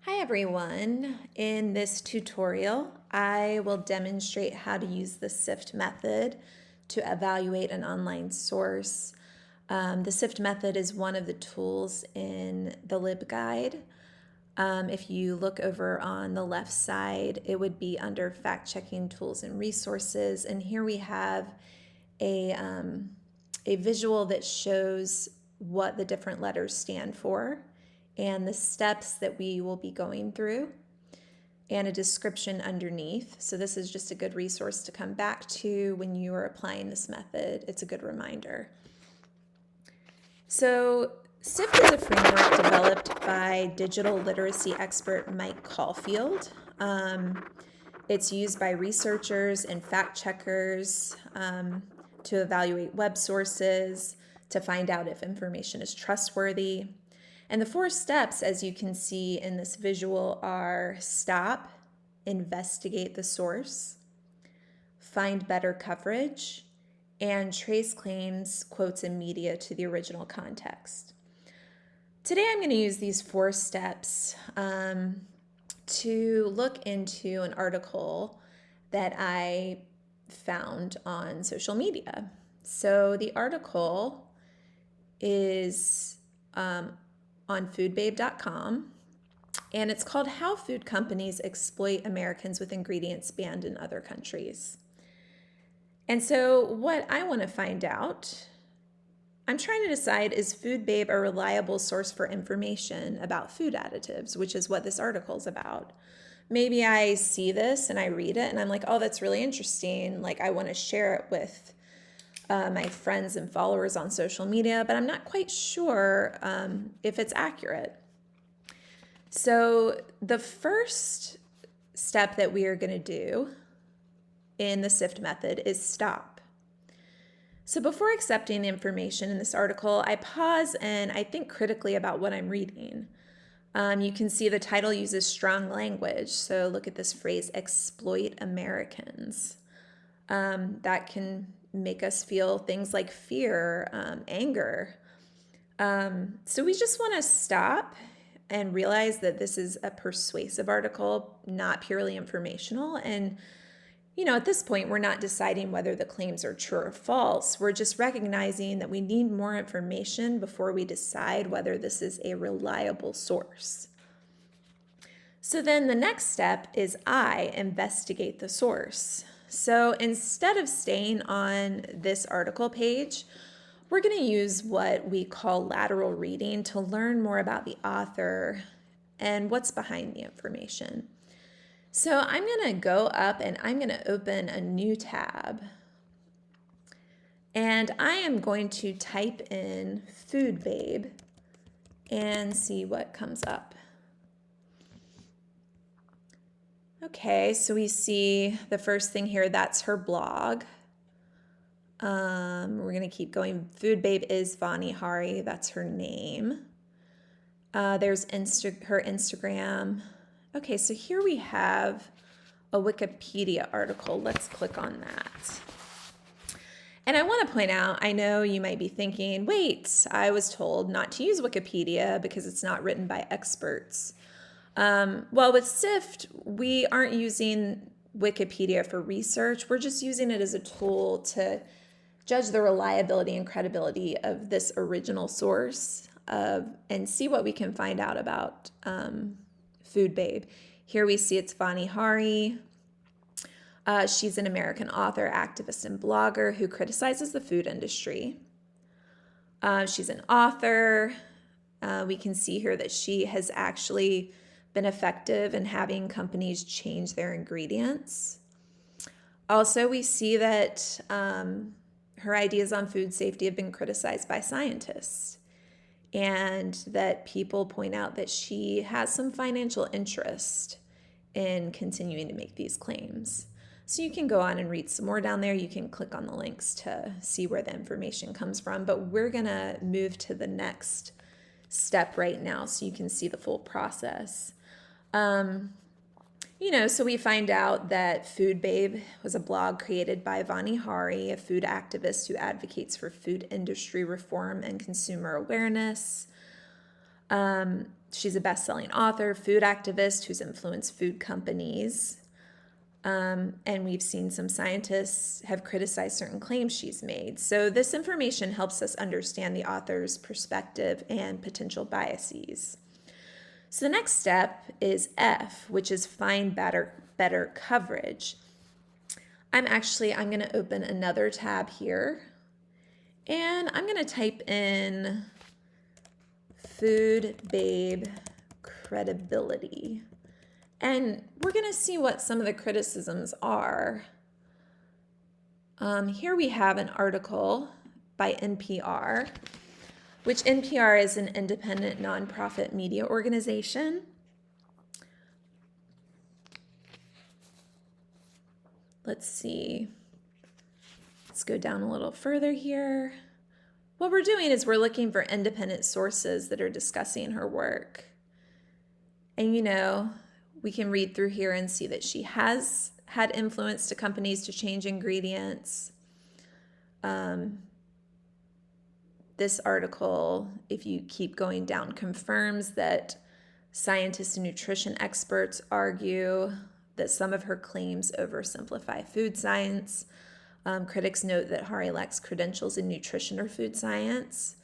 Hi everyone. In this tutorial, I will demonstrate how to use the SIFT method to evaluate an online source. The SIFT method is one of the tools in the LibGuide. If you look over on the left side, it would be under fact-checking tools and resources. And here we have a visual that shows what the different letters stand for and the steps that we will be going through and a description underneath. So this is just a good resource to come back to when you are applying this method. It's a good reminder. So SIFT is a framework developed by digital literacy expert Mike Caulfield. It's used by researchers and fact checkers to evaluate web sources, to find out if information is trustworthy. And the 4 steps, as you can see in this visual, are stop, investigate the source, find better coverage, and trace claims, quotes, and media to the original context. Today I'm going to use these 4 steps to look into an article that I found on social media. So the article is on foodbabe.com, and it's called How Food Companies Exploit Americans with Ingredients Banned in Other Countries. And so what I want to find out, I'm trying to decide, is FoodBabe a reliable source for information about food additives, which is what this article is about. Maybe I see this and I read it and I'm like, oh, that's really interesting. Like, I want to share it with my friends and followers on social media, but I'm not quite sure if it's accurate. So the first step that we are going to do in the SIFT method is stop. So before accepting the information in this article, I pause and I think critically about what I'm reading. You can see the title uses strong language. So look at this phrase, exploit Americans. That can make us feel things like fear, anger. So we just want to stop and realize that this is a persuasive article, not purely informational. And, at this point, we're not deciding whether the claims are true or false. We're just recognizing that we need more information before we decide whether this is a reliable source. So then the next step is I investigate the source. So instead of staying on this article page, we're going to use what we call lateral reading to learn more about the author and what's behind the information. So I'm going to go up and I'm going to open a new tab. And I am going to type in Food Babe and see what comes up. Okay, so we see the first thing here, that's her blog. We're going to keep going. Food Babe is Vani Hari, that's her name. There's her Instagram. Okay, so here we have a Wikipedia article. Let's click on that. And I want to point out, I know you might be thinking, wait, I was told not to use Wikipedia because it's not written by experts. Well, with SIFT, we aren't using Wikipedia for research. We're just using it as a tool to judge the reliability and credibility of this original source and see what we can find out about Food Babe. Here we see it's Vani Hari. She's an American author, activist, and blogger who criticizes the food industry. She's an author. We can see here that she has actually been effective in having companies change their ingredients. Also, we see that her ideas on food safety have been criticized by scientists, and that people point out that she has some financial interest in continuing to make these claims. So you can go on and read some more down there. You can click on the links to see where the information comes from, but we're gonna move to the next step right now so you can see the full process. So we find out that Food Babe was a blog created by Vani Hari, a food activist who advocates for food industry reform and consumer awareness. She's a best-selling author, food activist who's influenced food companies. And we've seen some scientists have criticized certain claims she's made. So this information helps us understand the author's perspective and potential biases. So the next step is F, which is find better coverage. I'm going to open another tab here, and I'm going to type in Food Babe credibility. And we're going to see what some of the criticisms are. Here we have an article by NPR, which NPR is an independent nonprofit media organization. Let's see. Let's go down a little further here. What we're doing is we're looking for independent sources that are discussing her work. And we can read through here and see that she has had influence to companies to change ingredients. This article, if you keep going down, confirms that scientists and nutrition experts argue that some of her claims oversimplify food science. Critics note that Hari lacks credentials in nutrition or food science.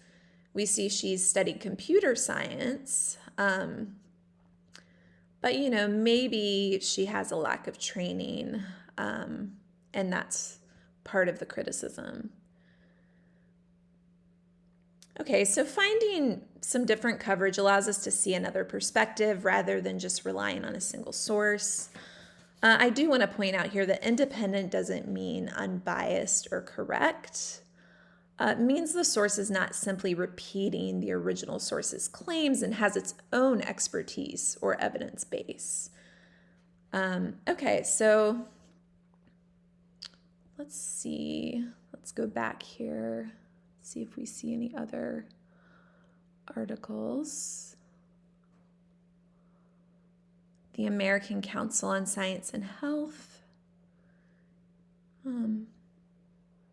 We see she's studied computer science, but maybe she has a lack of training, and that's part of the criticism. Okay, so finding some different coverage allows us to see another perspective rather than just relying on a single source. I do want to point out here that independent doesn't mean unbiased or correct. It means the source is not simply repeating the original source's claims and has its own expertise or evidence base. Okay, so let's see. Let's go back here, see if we see any other articles. The American Council on Science and Health.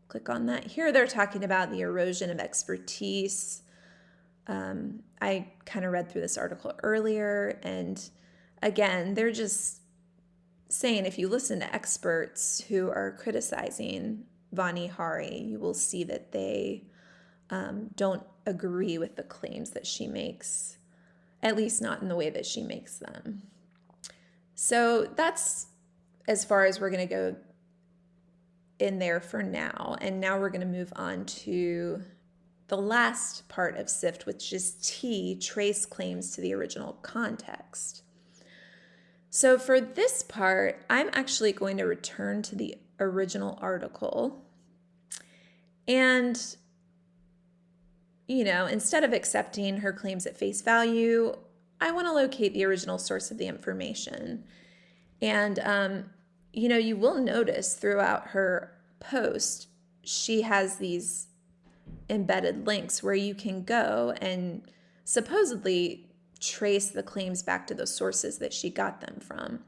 Click on that. Here they're talking about the erosion of expertise. I kind of read through this article earlier, and again, they're just saying if you listen to experts who are criticizing Vani Hari, you will see that they don't agree with the claims that she makes, at least not in the way that she makes them. So that's as far as we're going to go in there for now. And now we're going to move on to the last part of SIFT, which is T, trace claims to the original context. So for this part, I'm actually going to return to the original article. And, instead of accepting her claims at face value, I want to locate the original source of the information. And, you will notice throughout her post, she has these embedded links where you can go and supposedly trace the claims back to the sources that she got them from.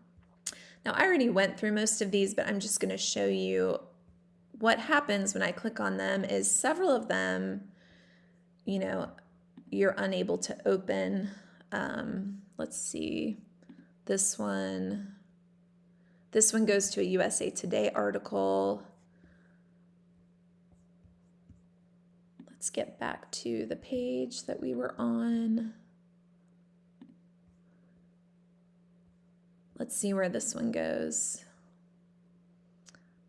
Now, I already went through most of these, but I'm just going to show you what happens when I click on them is several of them, you're unable to open. Let's see, this one goes to a USA Today article. Let's get back to the page that we were on. Let's see where this one goes.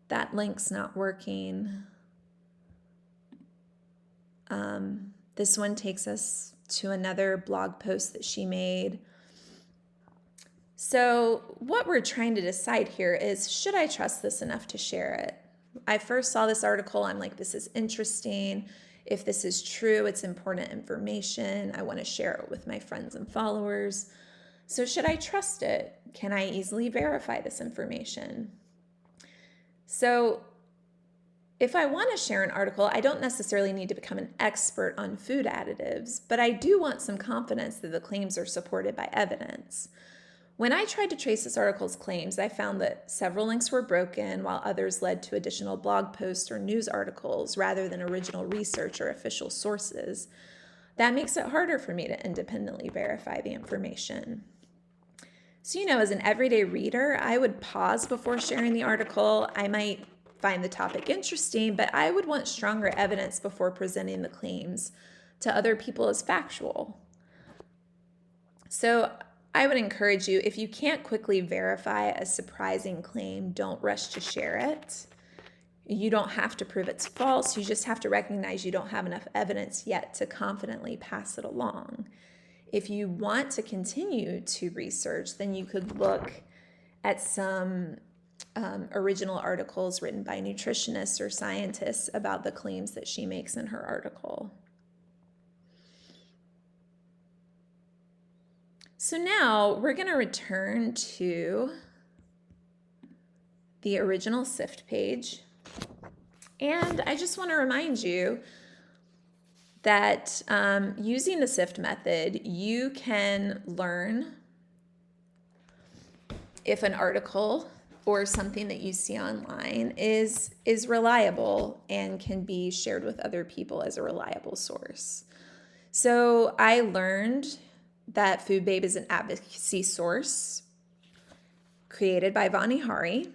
That link's not working. This one takes us to another blog post that she made. So what we're trying to decide here is, should I trust this enough to share it? I first saw this article, I'm like, this is interesting. If this is true, it's important information. I want to share it with my friends and followers. So should I trust it? Can I easily verify this information? So if I want to share an article, I don't necessarily need to become an expert on food additives, but I do want some confidence that the claims are supported by evidence. When I tried to trace this article's claims, I found that several links were broken, while others led to additional blog posts or news articles rather than original research or official sources. That makes it harder for me to independently verify the information. So, as an everyday reader, I would pause before sharing the article. I might find the topic interesting, but I would want stronger evidence before presenting the claims to other people as factual. So, I would encourage you, if you can't quickly verify a surprising claim, don't rush to share it. You don't have to prove it's false. You just have to recognize you don't have enough evidence yet to confidently pass it along. If you want to continue to research, then you could look at some original articles written by nutritionists or scientists about the claims that she makes in her article. So now we're going to return to the original SIFT page. And I just want to remind you that using the SIFT method, you can learn if an article or something that you see online is reliable and can be shared with other people as a reliable source. So I learned that Food Babe is an advocacy source created by Vani Hari.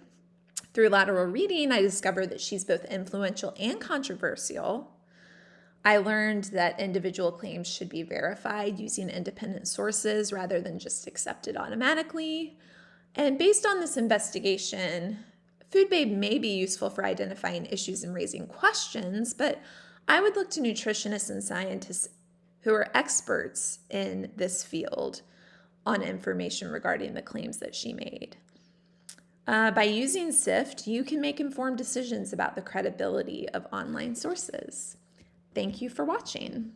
Through lateral reading, I discovered that she's both influential and controversial. I learned that individual claims should be verified using independent sources rather than just accepted automatically. And based on this investigation, Food Babe may be useful for identifying issues and raising questions, but I would look to nutritionists and scientists who are experts in this field on information regarding the claims that she made. By using SIFT, you can make informed decisions about the credibility of online sources. Thank you for watching.